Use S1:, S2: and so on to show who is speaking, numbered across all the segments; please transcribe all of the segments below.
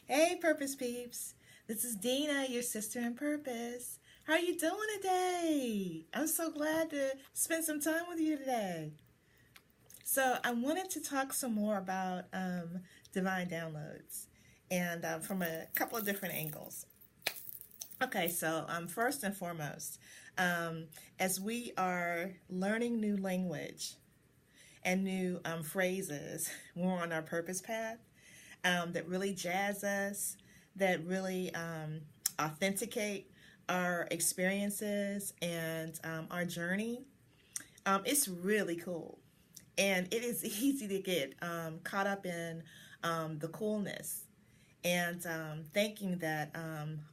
S1: Hey, Purpose Peeps. This is Dena, your sister in purpose. How are you doing today? I'm so glad to spend some time with you today. So, I wanted to talk some more about divine downloads and from a couple of different angles. Okay, so first and foremost, um, as we are learning new language and new phrases, we're on our purpose path that really jazz us, that really authenticate our experiences and our journey. It's really cool. And it is easy to get caught up in the coolness and thinking that,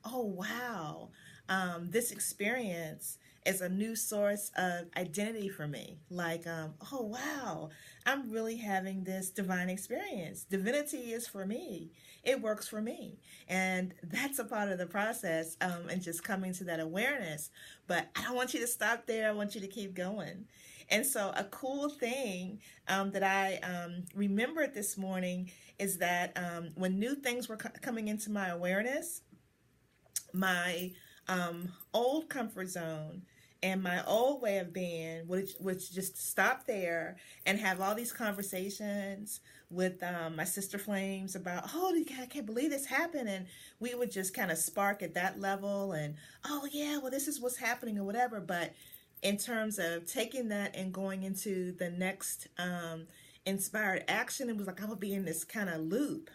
S1: oh, wow, this experience is a new source of identity for me. Like, oh, wow, I'm really having this divine experience. Divinity is for me, it works for me. And that's a part of the process and just coming to that awareness. But I don't want you to stop there, I want you to keep going. And so, a cool thing that I remembered this morning is that when new things were coming into my awareness, my old comfort zone and my old way of being would just stop there and have all these conversations with my sister flames about, oh, I can't believe this happened. And we would just kind of spark at that level and, oh, yeah, well, this is what's happening or whatever. But in terms of taking that and going into the next inspired action, it was like I would be in this kind of loop,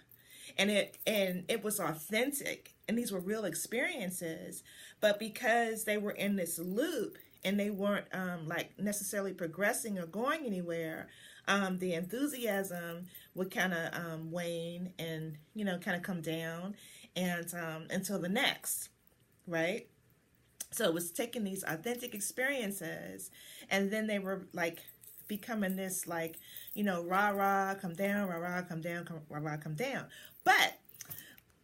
S1: and it was authentic, and these were real experiences. But because they were in this loop and they weren't like necessarily progressing or going anywhere, the enthusiasm would kind of wane and kind of come down, and until the next, right? So it was taking these authentic experiences, and then they were like becoming this like, rah rah, come down, rah rah, come down, rah rah, come down. But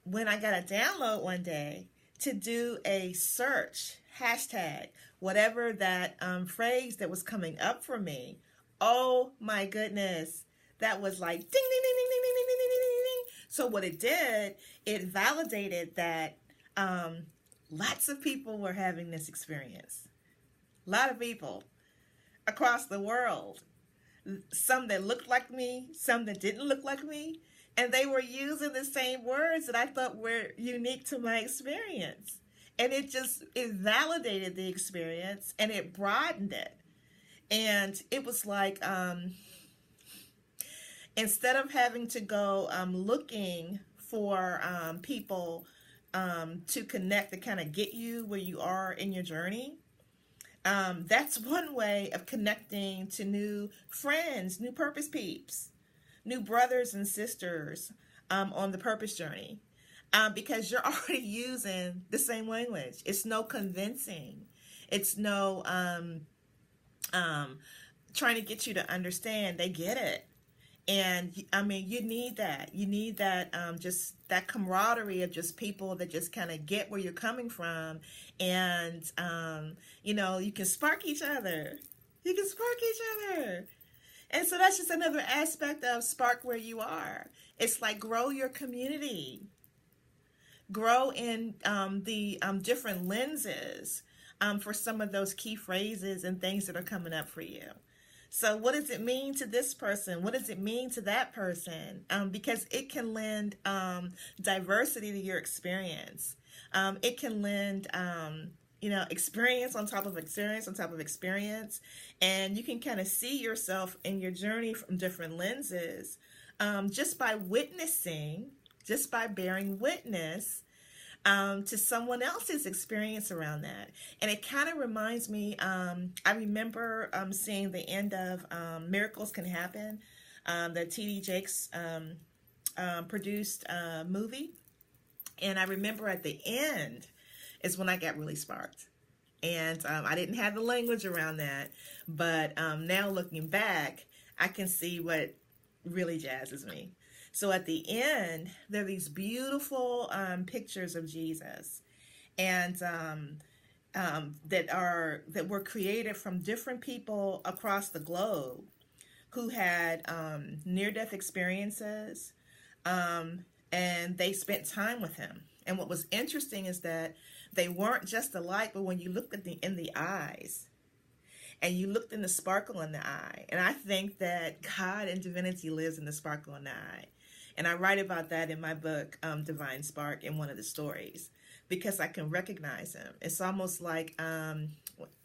S1: when I got a download one day to do a search, hashtag, whatever that phrase that was coming up for me, oh my goodness, that was like ding, ding, ding, ding, ding, ding, ding, ding, ding, ding. So what it did, it validated that lots of people were having this experience. A lot of people across the world. Some that looked like me, some that didn't look like me. And they were using the same words that I thought were unique to my experience. And it validated the experience and it broadened it. And it was like, instead of having to go looking for people to connect to kind of get you where you are in your journey, that's one way of connecting to new friends, new purpose peeps, new brothers and sisters on the purpose journey, because you're already using the same language. It's no convincing. It's no trying to get you to understand. They get it. And I mean, you need that. You need that, just that camaraderie of just people that just kind of get where you're coming from. And, you can spark each other. You can spark each other. And so that's just another aspect of spark where you are. It's like grow your community, grow in the different lenses for some of those key phrases and things that are coming up for you. So what does it mean to this person? What does it mean to that person? Because it can lend diversity to your experience. It can lend, experience on top of experience on top of experience. And you can kind of see yourself in your journey from different lenses just by witnessing, just by bearing witness to someone else's experience around that. And it kind of reminds me, I remember seeing the end of Miracles Can Happen, the T.D. Jakes produced movie. And I remember at the end is when I got really sparked. And I didn't have the language around that. But now looking back, I can see what really jazzes me. So at the end, there are these beautiful pictures of Jesus, and that were created from different people across the globe who had near-death experiences, and they spent time with him. And what was interesting is that they weren't just alike, but when you looked at in the eyes, and you looked in the sparkle in the eye. And I think that God and divinity lives in the sparkle in the eye. And I write about that in my book, Divine Spark, in one of the stories, because I can recognize him. It's almost like, you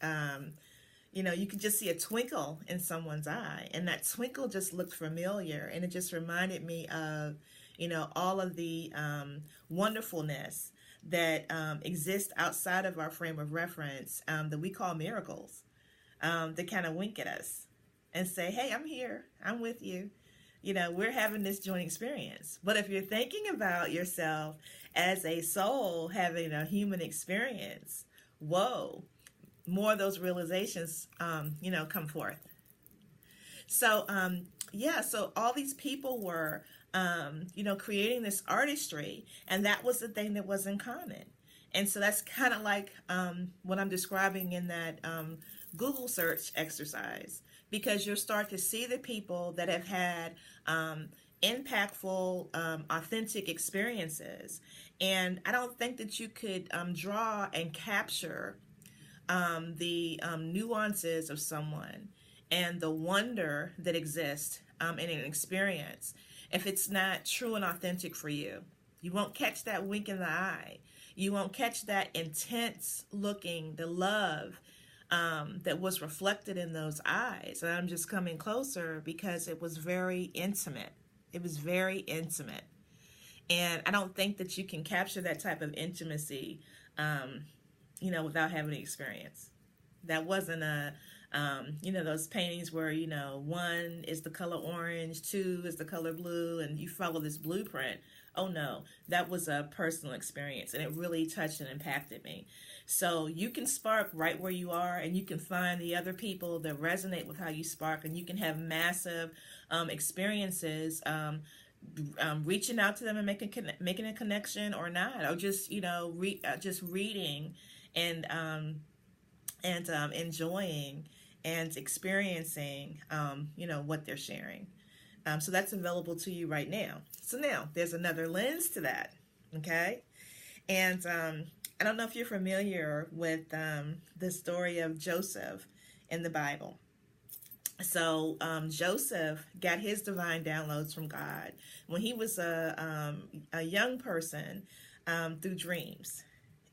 S1: can just see a twinkle in someone's eye. And that twinkle just looked familiar. And it just reminded me of, all of the wonderfulness that exists outside of our frame of reference that we call miracles. That kind of wink at us and say, hey, I'm here. I'm with you. We're having this joint experience. But if you're thinking about yourself as a soul having a human experience, whoa, more of those realizations, come forth. So, so all these people were, creating this artistry, and that was the thing that was in common. And so that's kind of like what I'm describing in that Google search exercise, because you'll start to see the people that have had impactful, authentic experiences. And I don't think that you could draw and capture the nuances of someone and the wonder that exists in an experience if it's not true and authentic for you. You won't catch that wink in the eye. You won't catch that intense looking, the love that was reflected in those eyes. And I'm just coming closer because it was very intimate. It was very intimate. And I don't think that you can capture that type of intimacy, without having the experience. That wasn't those paintings where, one is the color orange, two is the color blue, and you follow this blueprint. Oh no, that was a personal experience, and it really touched and impacted me. So you can spark right where you are, and you can find the other people that resonate with how you spark, and you can have massive experiences, reaching out to them and making a connection or not, or just just reading and enjoying and experiencing what they're sharing. So that's available to you right now. So now there's another lens to that, okay? And I don't know if you're familiar with the story of Joseph in the Bible. So Joseph got his divine downloads from God when he was a young person through dreams.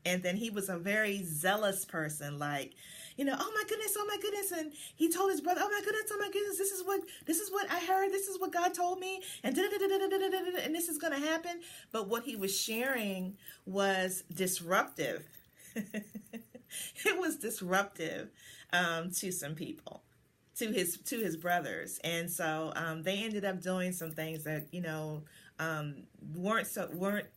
S1: And then he was a very zealous person, like, oh my goodness. And he told his brother, oh my goodness, this is what I heard. This is what God told me. And and this is going to happen. But what he was sharing was disruptive. It was disruptive to some people, to his brothers. And so they ended up doing some things that, weren't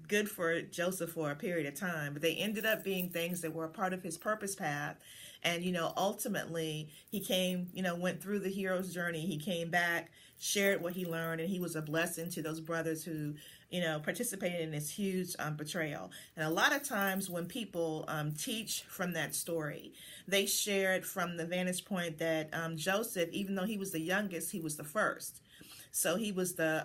S1: good for Joseph for a period of time, but they ended up being things that were a part of his purpose path. And, ultimately he came, went through the hero's journey. He came back, shared what he learned, and he was a blessing to those brothers who, participated in this huge betrayal. And a lot of times when people teach from that story, they shared from the vantage point that Joseph, even though he was the youngest, he was the first. So he was the,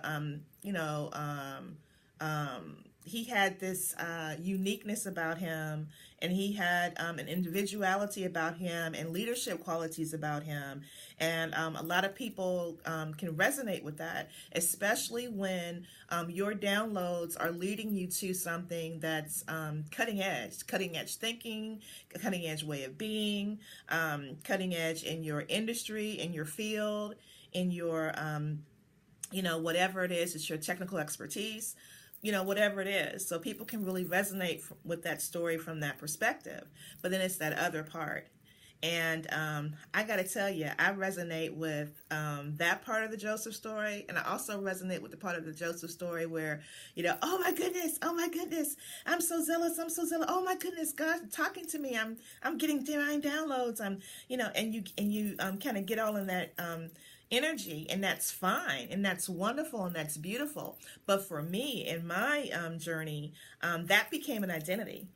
S1: he had this uniqueness about him, and he had an individuality about him and leadership qualities about him. And a lot of people can resonate with that, especially when your downloads are leading you to something that's cutting edge thinking, cutting edge way of being, cutting edge in your industry, in your field, in your, whatever it is, it's your technical expertise. Whatever it is. So people can really resonate with that story from that perspective. But then it's that other part. And I got to tell you, I resonate with that part of the Joseph story. And I also resonate with the part of the Joseph story where, oh my goodness, I'm so zealous. Oh my goodness, God's talking to me. I'm getting divine downloads. And you kind of get all in that energy, and that's fine, and that's wonderful, and that's beautiful. But for me, in my journey, that became an identity.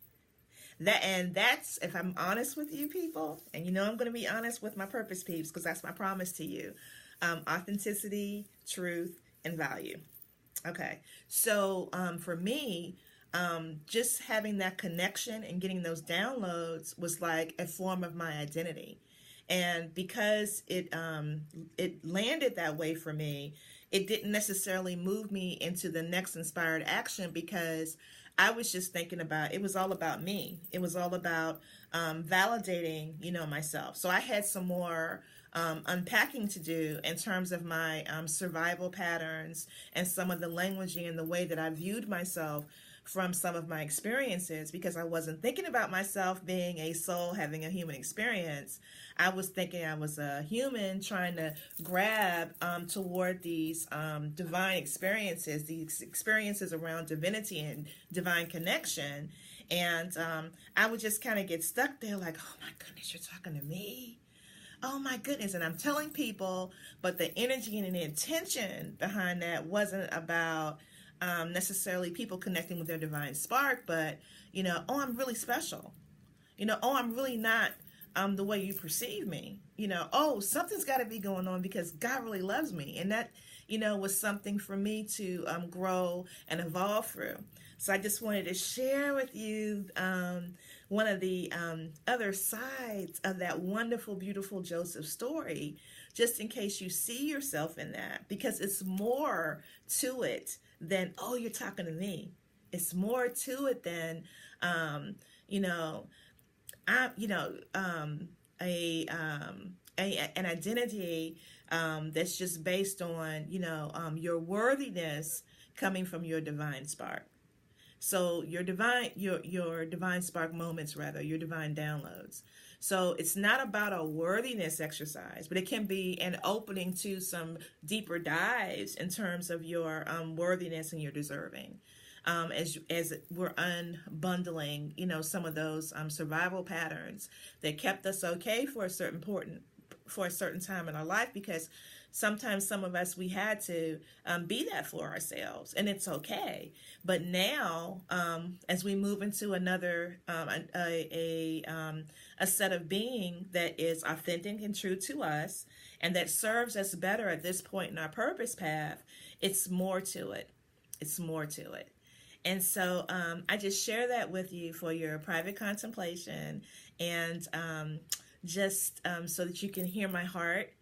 S1: That's, if I'm honest with you people, and I'm going to be honest with my purpose peeps, because that's my promise to you, authenticity, truth, and value. Okay. So for me, just having that connection and getting those downloads was like a form of my identity. And because it landed that way for me, it didn't necessarily move me into the next inspired action because I was just thinking about it was all about me. It was all about validating, myself. So I had some more unpacking to do in terms of my survival patterns and some of the languaging and the way that I viewed myself from some of my experiences because I wasn't thinking about myself being a soul having a human experience. I was thinking I was a human trying to grab toward these divine experiences, these experiences around divinity and divine connection. And I would just kind of get stuck there like, oh my goodness, you're talking to me? Oh my goodness. And I'm telling people, but the energy and the intention behind that wasn't about necessarily people connecting with their divine spark, but, oh, I'm really special. Oh, I'm really not the way you perceive me. Oh, something's got to be going on because God really loves me. And that, was something for me to grow and evolve through. So I just wanted to share with you one of the other sides of that wonderful, beautiful Joseph story, just in case you see yourself in that, because it's more to it than, oh, you're talking to me. It's more to it than, you know, I, you know, an identity that's just based on, your worthiness coming from your divine spark. So your divine spark moments, rather, your divine downloads. So it's not about a worthiness exercise, but it can be an opening to some deeper dives in terms of your worthiness and your deserving. As we're unbundling, some of those survival patterns that kept us okay for a certain time in our life, because sometimes some of us, we had to be that for ourselves, and it's okay. But now, as we move into another a set of being that is authentic and true to us, and that serves us better at this point in our purpose path, it's more to it. It's more to it. And so I just share that with you for your private contemplation, and just so that you can hear my heart,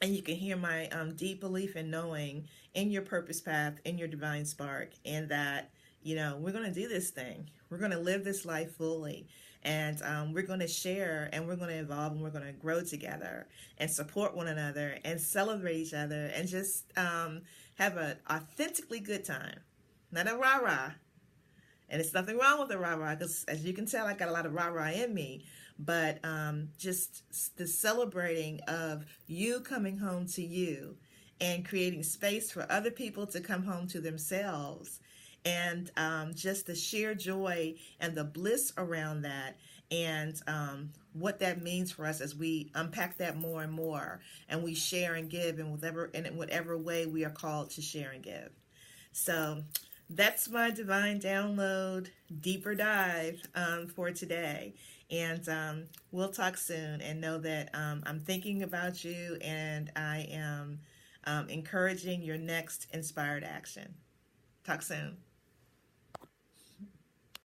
S1: and you can hear my deep belief and knowing in your purpose path, in your divine spark, and that, we're going to do this thing. We're going to live this life fully. And we're going to share, and we're going to evolve, and we're going to grow together and support one another and celebrate each other and just have an authentically good time. Not a rah-rah. And it's nothing wrong with the rah-rah, because as you can tell, I got a lot of rah-rah in me. But just the celebrating of you coming home to you and creating space for other people to come home to themselves. And just the sheer joy and the bliss around that, and what that means for us as we unpack that more and more, and we share and give in whatever way we are called to share and give. So that's my divine download deeper dive for today. And we'll talk soon, and know that I'm thinking about you, and I am encouraging your next inspired action. Talk soon.